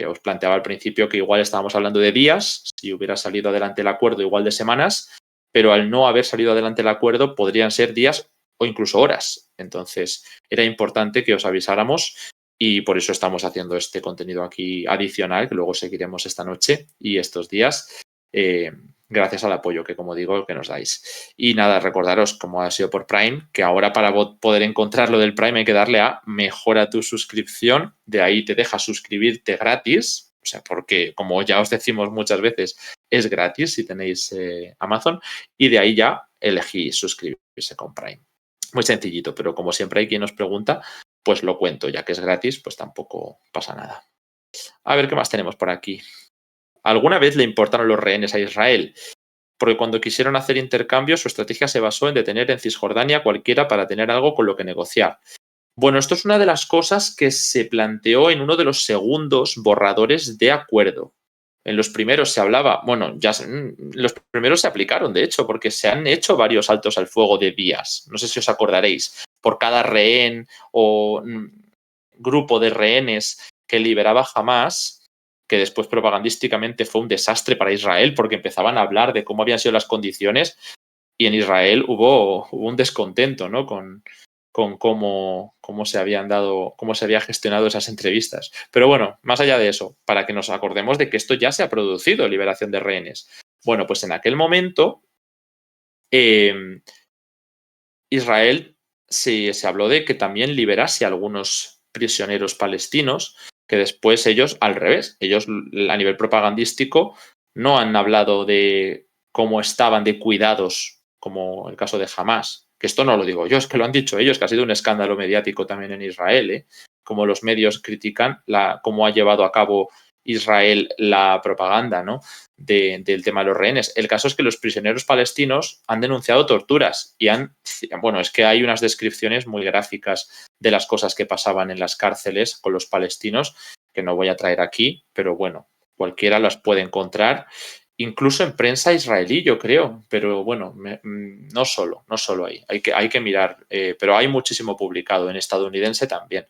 Speaker 1: Os planteaba al principio que igual estábamos hablando de días, si hubiera salido adelante el acuerdo, igual de semanas, pero al no haber salido adelante el acuerdo podrían ser días o incluso horas. Entonces era importante que os avisáramos y por eso estamos haciendo este contenido aquí adicional, que luego seguiremos esta noche y estos días, gracias al apoyo que, como digo, que nos dais. Y nada, recordaros, como ha sido por Prime, que ahora para poder encontrar lo del Prime hay que darle a mejora tu suscripción, de ahí te deja suscribirte gratis, o sea, porque como ya os decimos muchas veces, es gratis si tenéis Amazon, y de ahí ya elegís suscribirse con Prime. Muy sencillito, pero como siempre hay quien nos pregunta, pues lo cuento, ya que es gratis, pues tampoco pasa nada. A ver qué más tenemos por aquí. ¿Alguna vez le importaron los rehenes a Israel? Porque cuando quisieron hacer intercambios, su estrategia se basó en detener en Cisjordania cualquiera para tener algo con lo que negociar. Bueno, esto es una de las cosas que se planteó en uno de los segundos borradores de acuerdo. En los primeros se hablaba, bueno, los primeros se aplicaron, de hecho, porque se han hecho varios altos al fuego de días. No sé si os acordaréis. Por cada rehén o grupo de rehenes que liberaba Hamás, que después propagandísticamente fue un desastre para Israel porque empezaban a hablar de cómo habían sido las condiciones y en Israel hubo un descontento, ¿no? Con cómo se habían dado, cómo se había gestionado esas entrevistas. Pero bueno, más allá de eso, para que nos acordemos de que esto ya se ha producido, liberación de rehenes. Bueno, pues en aquel momento Israel se habló de que también liberase a algunos prisioneros palestinos, que después ellos, al revés, ellos a nivel propagandístico no han hablado de cómo estaban de cuidados, como el caso de Hamás, que esto no lo digo yo, es que lo han dicho ellos, que ha sido un escándalo mediático también en Israel, cómo los medios critican cómo ha llevado a cabo Israel la propaganda, ¿no? Del tema de los rehenes. El caso es que los prisioneros palestinos han denunciado torturas y bueno, es que hay unas descripciones muy gráficas de las cosas que pasaban en las cárceles con los palestinos, que no voy a traer aquí, pero bueno, cualquiera las puede encontrar, incluso en prensa israelí, yo creo, pero bueno, no solo ahí, hay que mirar, pero hay muchísimo publicado en estadounidense también,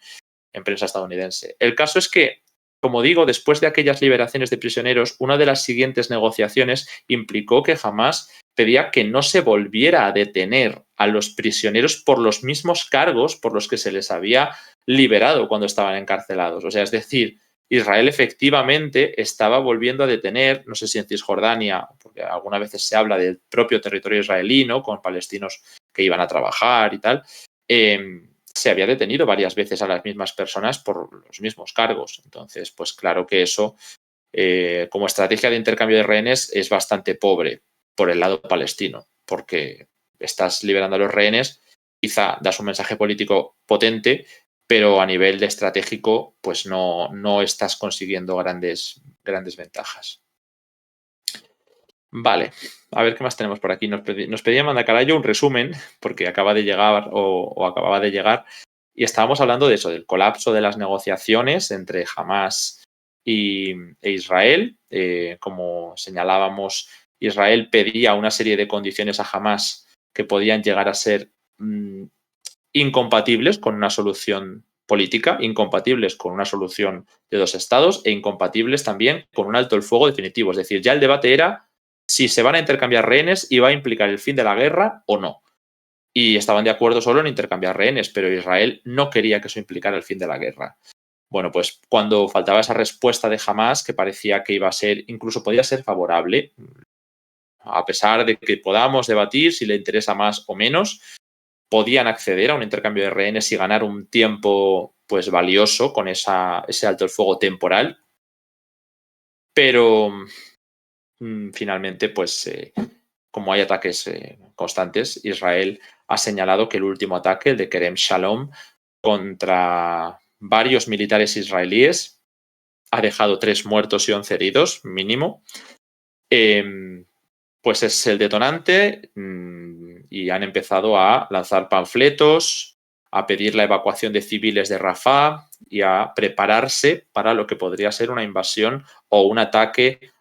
Speaker 1: en prensa estadounidense. El caso es que, como digo, después de aquellas liberaciones de prisioneros, una de las siguientes negociaciones implicó que Hamás pedía que no se volviera a detener a los prisioneros por los mismos cargos por los que se les había liberado cuando estaban encarcelados. O sea, es decir, Israel efectivamente estaba volviendo a detener, no sé si en Cisjordania, porque algunas veces se habla del propio territorio israelí, ¿no? Con palestinos que iban a trabajar y tal, se había detenido varias veces a las mismas personas por los mismos cargos. Entonces, pues claro que eso, como estrategia de intercambio de rehenes, es bastante pobre por el lado palestino, porque estás liberando a los rehenes, quizá das un mensaje político potente, pero a nivel de estratégico, pues no estás consiguiendo grandes ventajas. Vale, a ver qué más tenemos por aquí. Nos pedía Mandacarayo un resumen, porque acaba de llegar o acababa de llegar, y estábamos hablando de eso, del colapso de las negociaciones entre Hamás e Israel. Como señalábamos, Israel pedía una serie de condiciones a Hamás que podían llegar a ser incompatibles con una solución política, incompatibles con una solución de dos estados e incompatibles también con un alto el fuego definitivo. Es decir, ya el debate era si se van a intercambiar rehenes y va a implicar el fin de la guerra o no. Y estaban de acuerdo solo en intercambiar rehenes, pero Israel no quería que eso implicara el fin de la guerra. Bueno, pues cuando faltaba esa respuesta de Hamás, que parecía que iba a ser, incluso podía ser favorable, a pesar de que podamos debatir si le interesa más o menos, podían acceder a un intercambio de rehenes y ganar un tiempo pues valioso con ese alto el fuego temporal. Pero finalmente, pues como hay ataques constantes, Israel ha señalado que el último ataque, el de Kerem Shalom, contra varios militares israelíes, ha dejado 3 muertos y 11 heridos, mínimo. Pues es el detonante y han empezado a lanzar panfletos, a pedir la evacuación de civiles de Rafah y a prepararse para lo que podría ser una invasión o un ataque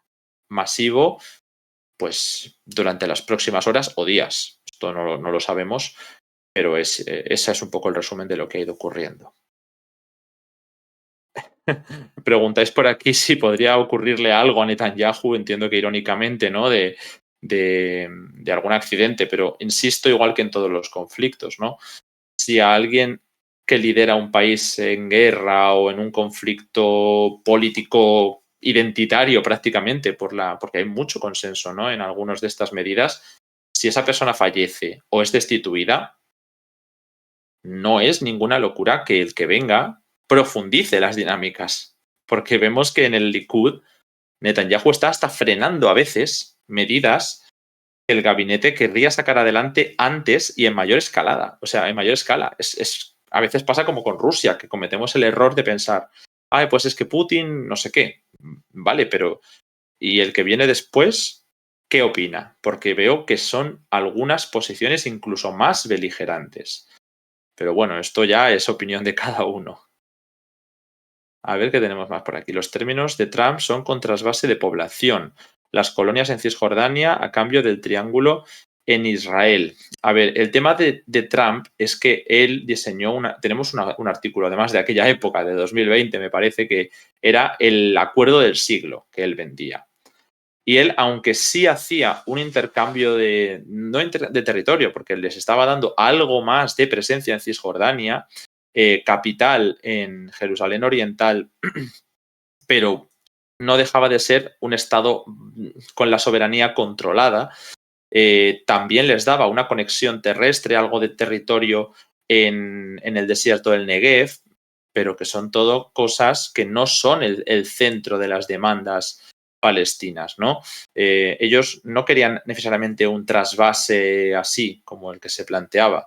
Speaker 1: masivo pues durante las próximas horas o días. Esto no lo sabemos, pero ese es un poco el resumen de lo que ha ido ocurriendo. Preguntáis por aquí si podría ocurrirle algo a Netanyahu, entiendo que irónicamente, ¿no? De algún accidente, pero insisto, igual que en todos los conflictos, ¿no? Si a alguien que lidera un país en guerra o en un conflicto político identitario prácticamente, porque hay mucho consenso, ¿no? En algunas de estas medidas, si esa persona fallece o es destituida, no es ninguna locura que el que venga profundice las dinámicas, porque vemos que en el Likud Netanyahu está hasta frenando a veces medidas que el gabinete querría sacar adelante antes y en mayor escalada. O sea, en mayor escala. A veces pasa como con Rusia, que cometemos el error de pensar, pues es que Putin no sé qué. Vale, pero ¿y el que viene después qué opina? Porque veo que son algunas posiciones incluso más beligerantes. Pero bueno, esto ya es opinión de cada uno. A ver qué tenemos más por aquí. Los términos de Trump son con trasvase de población. Las colonias en Cisjordania a cambio del triángulo en Israel. A ver, el tema de Trump es que él diseñó tenemos un artículo, además de aquella época, de 2020, me parece que era el acuerdo del siglo que él vendía. Y él, aunque sí hacía un intercambio no de territorio, porque les estaba dando algo más de presencia en Cisjordania, capital en Jerusalén Oriental, pero no dejaba de ser un estado con la soberanía controlada. También les daba una conexión terrestre, algo de territorio en el desierto del Negev, pero que son todo cosas que no son el centro de las demandas palestinas, ¿no? Ellos no querían necesariamente un trasvase así como el que se planteaba.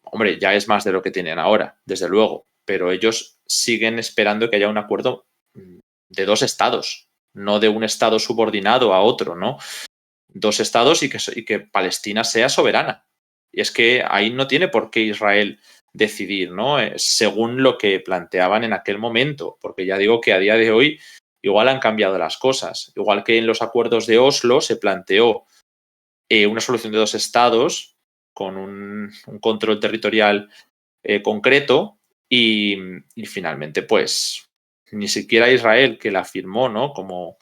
Speaker 1: Hombre, ya es más de lo que tienen ahora, desde luego, pero ellos siguen esperando que haya un acuerdo de 2 estados, no de un estado subordinado a otro, ¿no? 2 estados y que Palestina sea soberana. Y es que ahí no tiene por qué Israel decidir, ¿no? Según lo que planteaban en aquel momento, porque ya digo que a día de hoy igual han cambiado las cosas. Igual que en los acuerdos de Oslo se planteó una solución de 2 estados con un control territorial concreto y finalmente, pues, ni siquiera Israel, que la firmó, ¿no? Como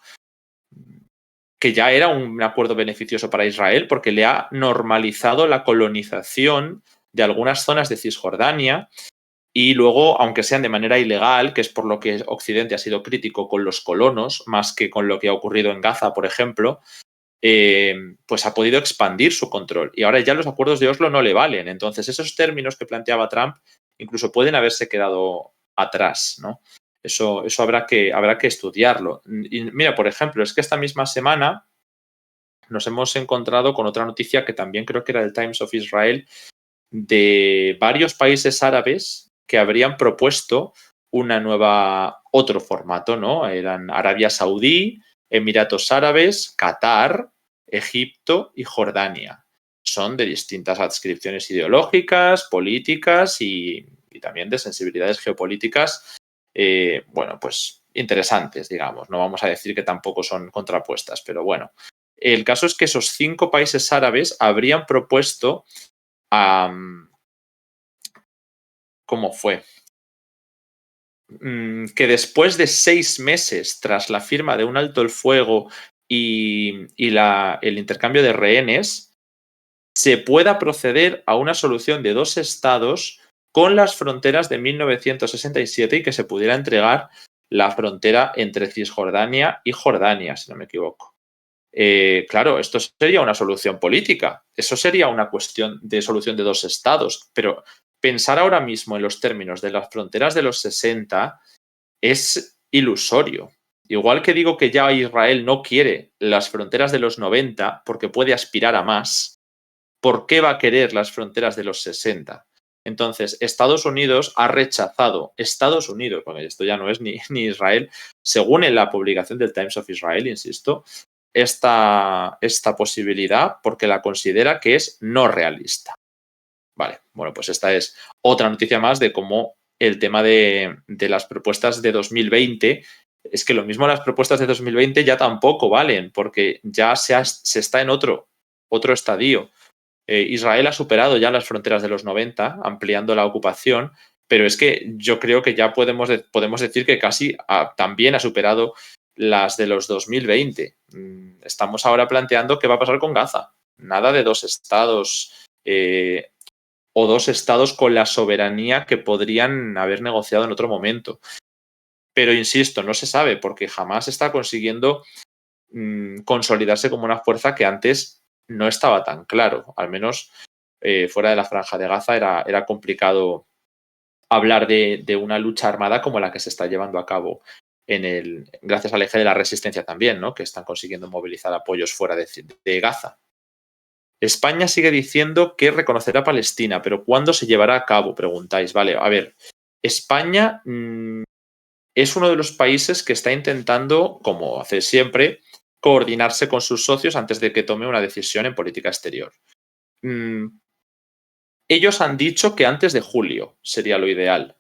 Speaker 1: que ya era un acuerdo beneficioso para Israel porque le ha normalizado la colonización de algunas zonas de Cisjordania y luego, aunque sean de manera ilegal, que es por lo que Occidente ha sido crítico con los colonos, más que con lo que ha ocurrido en Gaza, por ejemplo, pues ha podido expandir su control. Y ahora ya los acuerdos de Oslo no le valen. Entonces, esos términos que planteaba Trump incluso pueden haberse quedado atrás, ¿no? Eso habrá que estudiarlo. Y mira, por ejemplo, es que esta misma semana nos hemos encontrado con otra noticia que también creo que era del Times of Israel, de varios países árabes que habrían propuesto otro formato, ¿no? Eran Arabia Saudí, Emiratos Árabes, Qatar, Egipto y Jordania. Son de distintas adscripciones ideológicas, políticas y también de sensibilidades geopolíticas, bueno, pues interesantes, digamos. No vamos a decir que tampoco son contrapuestas, pero bueno. El caso es que esos 5 países árabes habrían propuesto ¿cómo fue? Que después de 6 meses tras la firma de un alto el fuego y el intercambio de rehenes, se pueda proceder a una solución de 2 estados con las fronteras de 1967 y que se pudiera entregar la frontera entre Cisjordania y Jordania, si no me equivoco. Claro, esto sería una solución política, eso sería una cuestión de solución de 2 estados, pero pensar ahora mismo en los términos de las fronteras de los 60 es ilusorio. Igual que digo que ya Israel no quiere las fronteras de los 90 porque puede aspirar a más, ¿por qué va a querer las fronteras de los 60? Entonces, Estados Unidos ha rechazado, porque esto ya no es ni Israel, según en la publicación del Times of Israel, insisto, esta posibilidad porque la considera que es no realista. Vale, bueno, pues esta es otra noticia más de cómo el tema de las propuestas de 2020, es que lo mismo las propuestas de 2020 ya tampoco valen, porque ya se está en otro estadio. Israel ha superado ya las fronteras de los 90, ampliando la ocupación, pero es que yo creo que ya podemos decir que casi también ha superado las de los 2020. Estamos ahora planteando qué va a pasar con Gaza. Nada de 2 estados o 2 estados con la soberanía que podrían haber negociado en otro momento. Pero insisto, no se sabe porque jamás está consiguiendo consolidarse como una fuerza que antes no estaba tan claro. Al menos fuera de la Franja de Gaza era complicado hablar de una lucha armada como la que se está llevando a cabo gracias al eje de la resistencia también, ¿no? Que están consiguiendo movilizar apoyos fuera de Gaza. España sigue diciendo que reconocerá a Palestina, pero ¿cuándo se llevará a cabo? Preguntáis. Vale, a ver, España es uno de los países que está intentando, como hace siempre, coordinarse con sus socios antes de que tome una decisión en política exterior. Ellos han dicho que antes de julio sería lo ideal.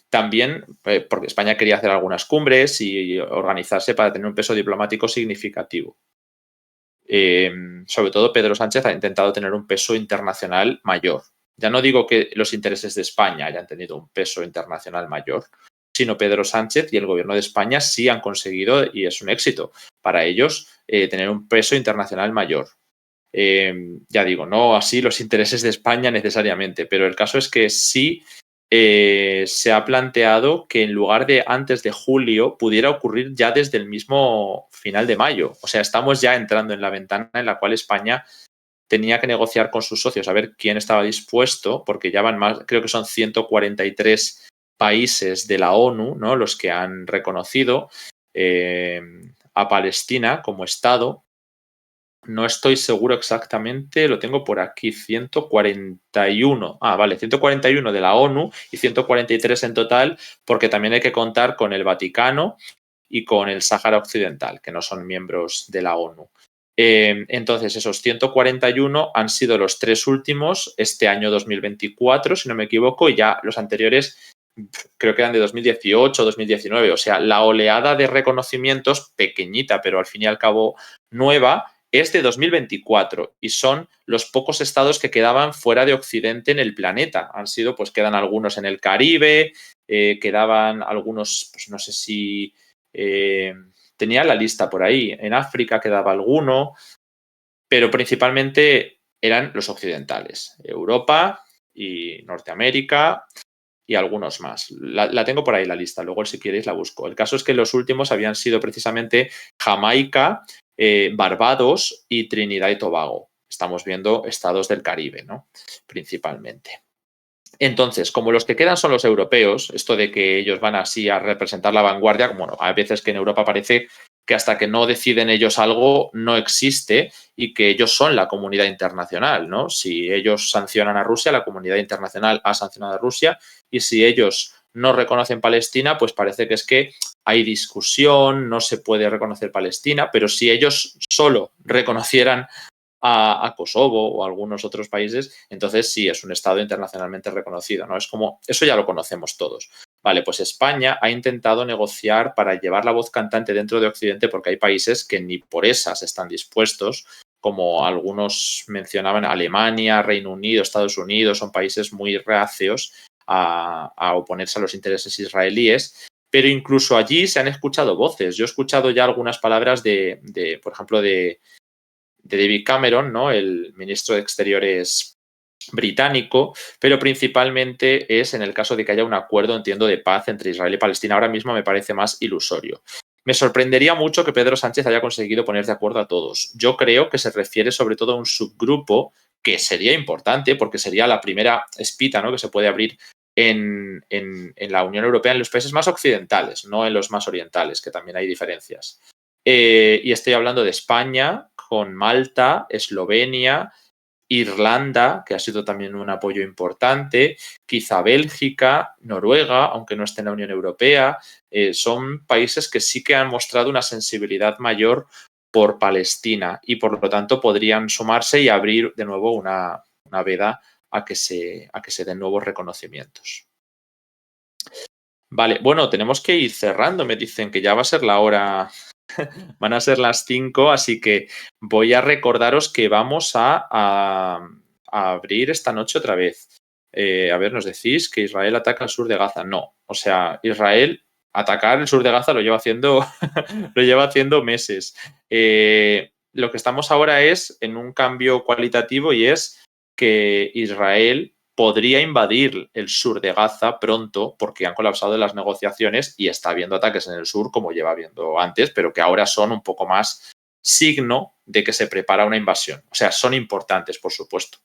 Speaker 1: También, porque España quería hacer algunas cumbres y organizarse para tener un peso diplomático significativo. Sobre todo Pedro Sánchez ha intentado tener un peso internacional mayor. Ya no digo que los intereses de España hayan tenido un peso internacional mayor, sino Pedro Sánchez y el gobierno de España sí han conseguido, y es un éxito para ellos, tener un peso internacional mayor. Ya digo, no así los intereses de España necesariamente, pero el caso es que sí se ha planteado que en lugar de antes de julio pudiera ocurrir ya desde el mismo final de mayo. O sea, estamos ya entrando en la ventana en la cual España tenía que negociar con sus socios a ver quién estaba dispuesto, porque ya van más, creo que son 143 países de la ONU, ¿no? Los que han reconocido a Palestina como Estado. No estoy seguro exactamente, lo tengo por aquí, 141. Ah, vale, 141 de la ONU y 143 en total, porque también hay que contar con el Vaticano y con el Sáhara Occidental, que no son miembros de la ONU. Entonces, esos 141 han sido los 3 últimos este año 2024, si no me equivoco, y ya los anteriores creo que eran de 2018 o 2019. O sea, la oleada de reconocimientos, pequeñita, pero al fin y al cabo nueva, es de 2024 y son los pocos estados que quedaban fuera de Occidente en el planeta. Han sido, pues quedan algunos en el Caribe, quedaban algunos, pues no sé si tenía la lista por ahí, en África quedaba alguno, pero principalmente eran los occidentales, Europa y Norteamérica y algunos más. La tengo por ahí la lista, luego si queréis la busco. El caso es que los últimos habían sido precisamente Jamaica, Barbados y Trinidad y Tobago. Estamos viendo estados del Caribe, ¿no? Principalmente. Entonces, como los que quedan son los europeos, esto de que ellos van así a representar la vanguardia, bueno, hay veces que en Europa parece que hasta que no deciden ellos algo no existe y que ellos son la comunidad internacional, ¿no? Si ellos sancionan a Rusia, la comunidad internacional ha sancionado a Rusia, y si ellos no reconocen Palestina, pues parece que es que hay discusión, no se puede reconocer Palestina, pero si ellos solo reconocieran a Kosovo o a algunos otros países, entonces sí es un Estado internacionalmente reconocido, ¿no? Es como, eso ya lo conocemos todos. Vale, pues España ha intentado negociar para llevar la voz cantante dentro de Occidente porque hay países que ni por esas están dispuestos, como algunos mencionaban, Alemania, Reino Unido, Estados Unidos, son países muy reacios a oponerse a los intereses israelíes, pero incluso allí se han escuchado voces. Yo he escuchado ya algunas palabras por ejemplo, de David Cameron, ¿no? El ministro de Exteriores británico, pero principalmente es en el caso de que haya un acuerdo, entiendo, de paz entre Israel y Palestina. Ahora mismo me parece más ilusorio. Me sorprendería mucho que Pedro Sánchez haya conseguido poner de acuerdo a todos. Yo creo que se refiere sobre todo a un subgrupo que sería importante porque sería la primera espita, ¿no?, que se puede abrir en la Unión Europea en los países más occidentales, no en los más orientales, que también hay diferencias. Y estoy hablando de España, con Malta, Eslovenia, Irlanda, que ha sido también un apoyo importante, quizá Bélgica, Noruega, aunque no esté en la Unión Europea. Son países que sí que han mostrado una sensibilidad mayor por Palestina y por lo tanto podrían sumarse y abrir de nuevo una veda a que se den nuevos reconocimientos. Vale, bueno, tenemos que ir cerrando. Me dicen que ya va a ser la hora. Van a ser las 5, así que voy a recordaros que vamos a abrir esta noche otra vez. A ver, nos decís que Israel ataca el sur de Gaza. No, o sea, Israel atacar el sur de Gaza lo lleva haciendo, lo lleva haciendo meses. Lo que estamos ahora es en un cambio cualitativo y es que Israel podría invadir el sur de Gaza pronto porque han colapsado las negociaciones y está habiendo ataques en el sur como lleva habiendo antes, pero que ahora son un poco más signo de que se prepara una invasión. O sea, son importantes, por supuesto,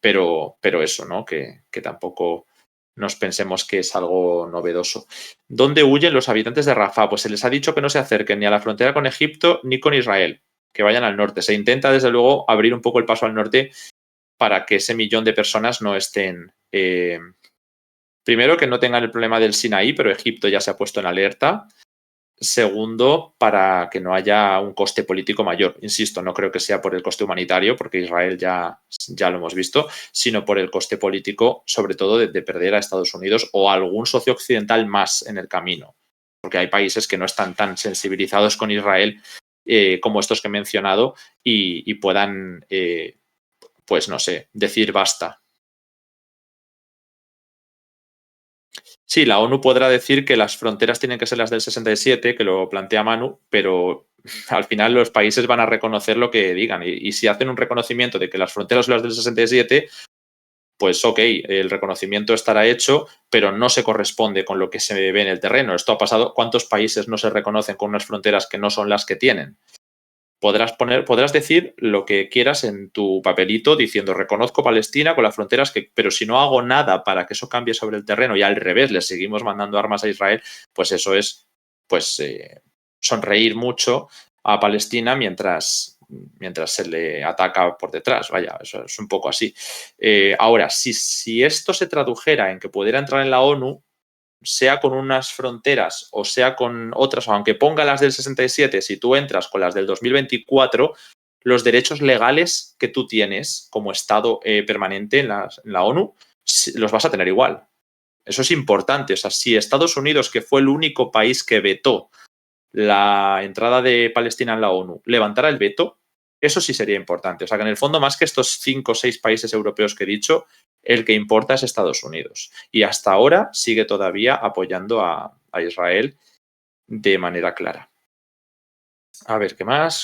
Speaker 1: pero eso, ¿no? Que tampoco nos pensemos que es algo novedoso. ¿Dónde huyen los habitantes de Rafah? Pues se les ha dicho que no se acerquen ni a la frontera con Egipto ni con Israel, que vayan al norte. Se intenta, desde luego, abrir un poco el paso al norte para que ese millón de personas no estén. Primero, que no tengan el problema del Sinaí, pero Egipto ya se ha puesto en alerta. Segundo, para que no haya un coste político mayor. Insisto, no creo que sea por el coste humanitario, porque Israel ya lo hemos visto, sino por el coste político, sobre todo de perder a Estados Unidos o a algún socio occidental más en el camino. Porque hay países que no están tan sensibilizados con Israel como estos que he mencionado y puedan, pues no sé, decir basta. Sí, la ONU podrá decir que las fronteras tienen que ser las del 67, que lo plantea Manu, pero al final los países van a reconocer lo que digan. Y si hacen un reconocimiento de que las fronteras son las del 67, pues ok, el reconocimiento estará hecho, pero no se corresponde con lo que se ve en el terreno. Esto ha pasado. ¿Cuántos países no se reconocen con unas fronteras que no son las que tienen? Podrás decir lo que quieras en tu papelito diciendo reconozco Palestina con las fronteras pero si no hago nada para que eso cambie sobre el terreno y al revés le seguimos mandando armas a Israel, pues eso es pues sonreír mucho a Palestina mientras mientras se le ataca por detrás. Vaya, eso es un poco así. Ahora, si esto se tradujera en que pudiera entrar en la ONU, sea con unas fronteras o sea con otras, o aunque ponga las del 67, si tú entras con las del 2024, los derechos legales que tú tienes como Estado permanente en la ONU los vas a tener igual. Eso es importante. O sea, si Estados Unidos, que fue el único país que vetó la entrada de Palestina en la ONU, levantara el veto, eso sí sería importante. O sea, que en el fondo, más que estos 5 o 6 países europeos que he dicho, el que importa es Estados Unidos. Y hasta ahora sigue todavía apoyando a Israel de manera clara. A ver, ¿qué más?